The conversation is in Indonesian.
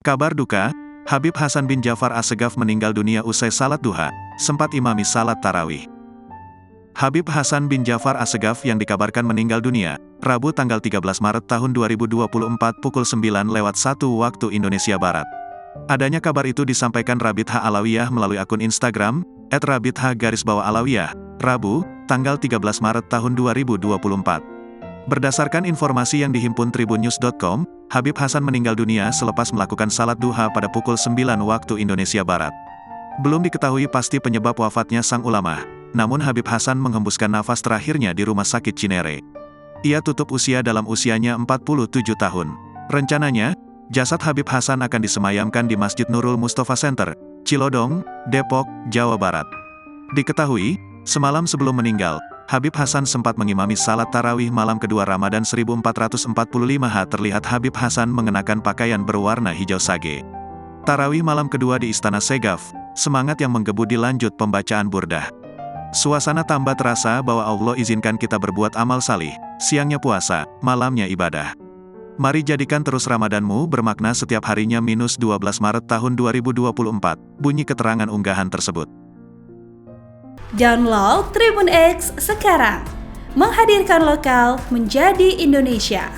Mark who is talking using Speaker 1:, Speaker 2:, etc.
Speaker 1: Kabar duka, Habib Hasan bin Ja'far As-Segaf meninggal dunia usai salat duha, sempat imami salat tarawih. Habib Hasan bin Ja'far As-Segaf yang dikabarkan meninggal dunia, Rabu tanggal 13 Maret tahun 2024 pukul 9:01 waktu Indonesia Barat. Adanya kabar itu disampaikan Rabithah Alawiyah melalui akun Instagram, @rabithah_alawiyah, Rabu, tanggal 13 Maret tahun 2024. Berdasarkan informasi yang dihimpun tribunnews.com, Habib Hasan meninggal dunia selepas melakukan salat duha pada pukul 9 waktu Indonesia Barat. Belum diketahui pasti penyebab wafatnya sang ulama, namun Habib Hasan menghembuskan nafas terakhirnya di Rumah Sakit Cinere. Ia tutup usia dalam usianya 47 tahun. Rencananya, jasad Habib Hasan akan disemayamkan di Masjid Nurul Mustafa Center, Cilodong, Depok, Jawa Barat. Diketahui, semalam sebelum meninggal, Habib Hasan sempat mengimami salat tarawih malam kedua Ramadan 1445 terlihat Habib Hasan mengenakan pakaian berwarna hijau sage. Tarawih malam kedua di Istana Segaf, semangat yang menggebu dilanjut pembacaan burdah. Suasana tambah terasa bahwa Allah izinkan kita berbuat amal salih, siangnya puasa, malamnya ibadah. Mari jadikan terus Ramadanmu bermakna setiap harinya. 12 Maret tahun 2024, bunyi keterangan unggahan tersebut.
Speaker 2: Download Tribun X sekarang, menghadirkan lokal menjadi Indonesia.